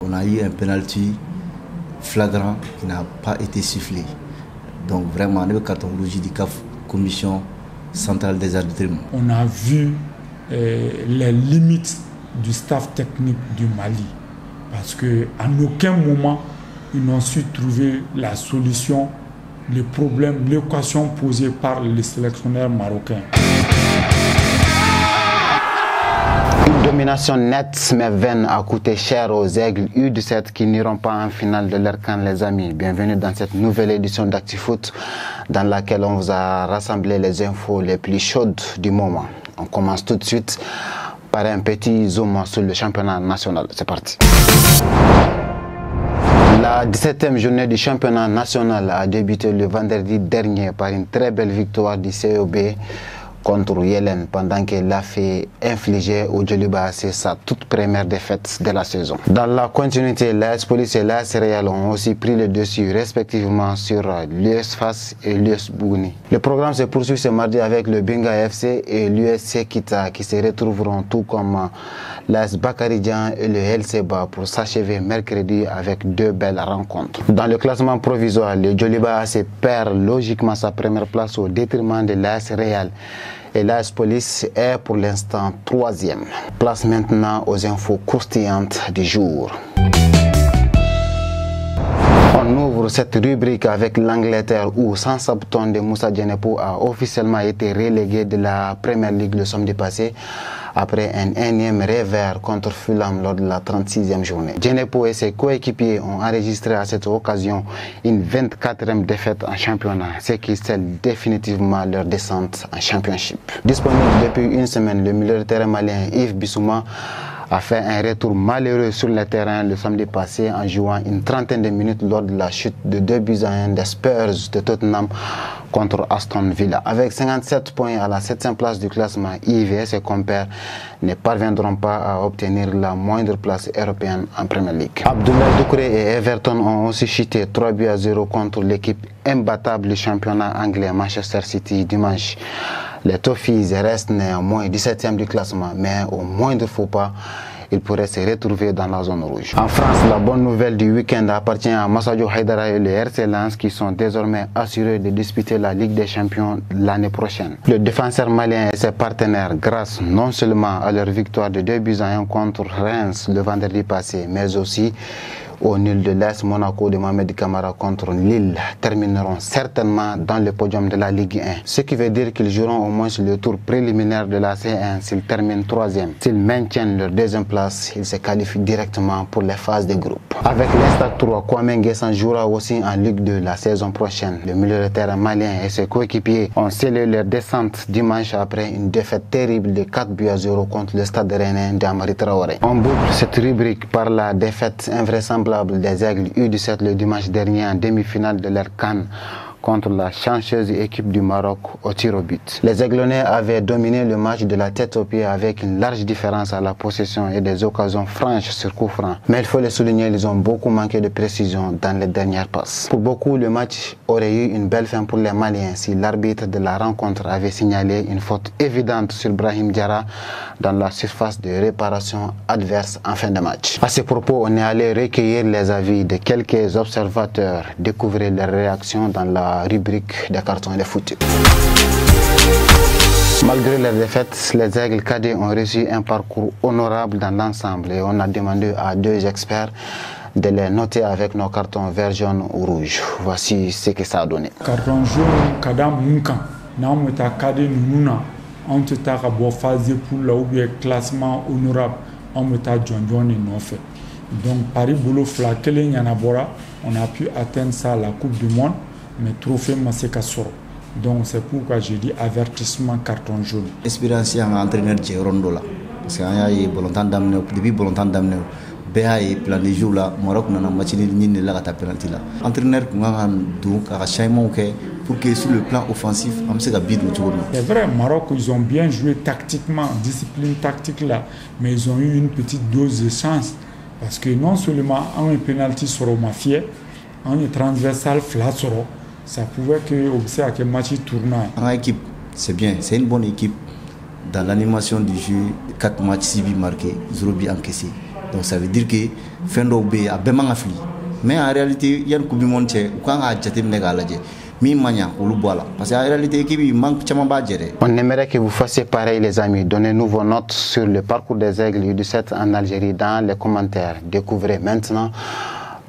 On a eu un penalty flagrant qui n'a pas été sifflé. Donc vraiment, le carton rouge du CAF, Commission centrale des arbitres. On a vu les limites du staff technique du Mali. Parce qu'à aucun moment, ils n'ont su trouver la solution, le problème, l'équation posée par les sélectionneurs marocains. Une domination nette mais vaine a coûté cher aux Aigles U17 qui n'iront pas en finale de leur CAN, les amis. Bienvenue dans cette nouvelle édition d'ActiFoot dans laquelle on vous a rassemblé les infos les plus chaudes du moment. On commence tout de suite par un petit zoom sur le championnat national. C'est parti. La 17e journée du championnat national a débuté le vendredi dernier par une très belle victoire du COB contre Yelen pendant qu'elle a fait infliger au Djoliba AC sa toute première défaite de la saison. Dans la continuité, l'AS Police et l'AS Real ont aussi pris le dessus respectivement sur l'US FAS et l'US Bougouni. Le programme se poursuit ce mardi avec le Benga FC et l'USC Kita qui se retrouveront tout comme l'AS Bakaridjan et le LCBA pour s'achever mercredi avec deux belles rencontres. Dans le classement provisoire, le Djoliba AC perd logiquement sa première place au détriment de l'AS Real. Et l'AS Police est pour l'instant 3e. Place maintenant aux infos croustillantes du jour. On ouvre cette rubrique avec l'Angleterre où Southampton de Moussa Djenepo a officiellement été relégué de la Premier League le samedi passé après un énième revers contre Fulham lors de la 36e journée. Djenepo et ses coéquipiers ont enregistré à cette occasion une 24e défaite en championnat, ce qui scelle définitivement leur descente en Championship. Disponible depuis une semaine, le milieu de terrain malien Yves Bissouma a fait un retour malheureux sur le terrain le samedi passé en jouant une trentaine de minutes lors de la chute de 2-1 des Spurs de Tottenham contre Aston Villa. Avec 57 points à la 7e place du classement, Yves et ses compères ne parviendront pas à obtenir la moindre place européenne en Premier League. Abdoulaye Doucouré et Everton ont aussi chuté 3-0 contre l'équipe imbattable du championnat anglais Manchester City dimanche. Les Toffees restent néanmoins 17e du classement, mais au moindre faux pas, ils pourraient se retrouver dans la zone rouge. En France, la bonne nouvelle du week-end appartient à Massadio Haidara et le RC Lens qui sont désormais assurés de disputer la Ligue des Champions l'année prochaine. Le défenseur malien et ses partenaires, grâce non seulement à leur victoire de 2-1 contre Reims le vendredi passé, mais aussi au nul de l'AS Monaco de Mohamed Kamara contre Lille, termineront certainement dans le podium de la Ligue 1. Ce qui veut dire qu'ils joueront au moins le tour préliminaire de la C1 s'ils terminent 3e. S'ils maintiennent leur deuxième place, ils se qualifient directement pour les phases de groupe. Avec l'Instad 3, Kwame Nguessan jouera aussi en Ligue 2 la saison prochaine. Le milieu de terrain malien et ses coéquipiers ont scellé leur descente dimanche après une défaite terrible de 4-0 contre le Stade Rennais d'Amari Traoré. On boucle cette rubrique par la défaite invraisemblable des Aigles U17 le dimanche dernier en demi-finale de leur CAN contre la chanceuse équipe du Maroc au tir au but. Les Aiglonnais avaient dominé le match de la tête aux pieds avec une large différence à la possession et des occasions franches sur coup franc. Mais il faut le souligner, ils ont beaucoup manqué de précision dans les dernières passes. Pour beaucoup, le match aurait eu une belle fin pour les Maliens si l'arbitre de la rencontre avait signalé une faute évidente sur Brahim Diarra dans la surface de réparation adverse en fin de match. À ce propos, on est allé recueillir les avis de quelques observateurs, découvrir leurs réactions dans la rubrique des cartons et des footus. Malgré les défaites, les Aigles cadets ont reçu un parcours honorable dans l'ensemble et on a demandé à deux experts de les noter avec nos cartons vert, jaune ou rouge. Voici ce que ça a donné. Carton jaune, kadam munkan, namu ta cadé nuna, on te ta rabo phase pour la ou bien classement honorable, on me ta John et non fait. Donc Paris Boulot Flakele Yanabora, on a pu atteindre ça à la Coupe du Monde. Mais trophée Maseka Soro. Donc c'est pourquoi j'ai dit avertissement carton jaune. Expérience en entraîneur de Rondo là. Parce qu'il y a eu volontaire d'amener, depuis volontaire d'amener, BA et plan de jour là, Maroc n'a pas matché ni là à ta penalty là. Entraîneur qu'on a donc à Chaimon pour que sur le plan offensif, on se gabide le tour. C'est vrai, Maroc ils ont bien joué tactiquement, discipline tactique là, mais ils ont eu une petite dose de chance parce que non seulement un penalty sur Mafia, un transversal flat sur ça pouvait que observer à quel match tournant. En équipe, c'est bien, c'est une bonne équipe. Dans l'animation du jeu, 4 matchs, 6 buts marqués, 0 buts encaissés. Donc ça veut dire que Fendo B a bien fili. Mais en réalité, il y a une coupe du monde quand on a jeté le négaladje. Parce qu'en réalité, il manque de gérer. On aimerait que vous fassiez pareil, les amis. Donnez-nous vos notes sur le parcours des aigles U17 en Algérie dans les commentaires. Découvrez maintenant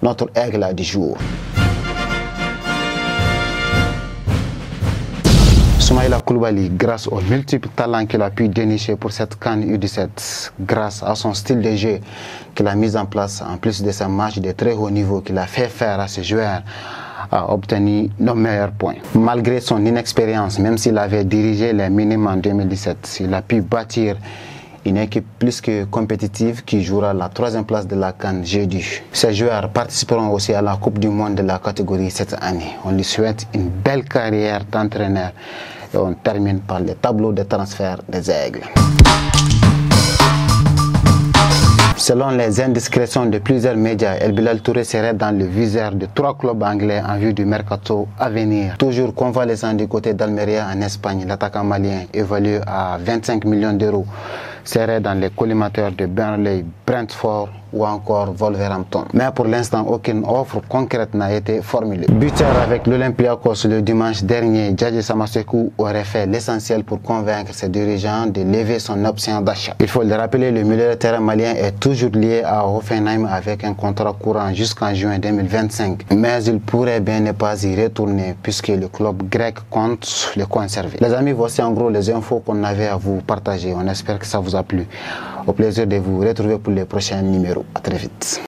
notre aigle du jour. Soumaïla Koulibaly, grâce aux multiples talents qu'il a pu dénicher pour cette CAN U17, grâce à son style de jeu qu'il a mis en place, en plus de sa match de très haut niveau qu'il a fait faire à ses joueurs, a obtenu nos meilleurs points. Malgré son inexpérience, même s'il avait dirigé les Minimes en 2017, il a pu bâtir une équipe plus que compétitive qui jouera la 3e place de la CAN jeudi. Ces joueurs participeront aussi à la Coupe du Monde de la catégorie cette année. On lui souhaite une belle carrière d'entraîneur et on termine par le tableau de transfert des aigles. Selon les indiscrétions de plusieurs médias, El Bilal Touré serait dans le viseur de 3 clubs anglais en vue du mercato à venir. Toujours convalescent du côté d'Almeria en Espagne, l'attaquant malien évalué à 25 millions d'euros serait dans les collimateurs de Burnley, Brentford ou encore Wolverhampton. Mais pour l'instant, aucune offre concrète n'a été formulée. Buteur avec l'Olympiakos le dimanche dernier, Djadji Samasekou aurait fait l'essentiel pour convaincre ses dirigeants de lever son option d'achat. Il faut le rappeler, le milieu de terrain malien est toujours lié à Hoffenheim avec un contrat courant jusqu'en juin 2025. Mais il pourrait bien ne pas y retourner puisque le club grec compte le conserver. Les amis, voici en gros les infos qu'on avait à vous partager. On espère que ça vous a plu. Au plaisir de vous retrouver pour les prochains numéros. À très vite.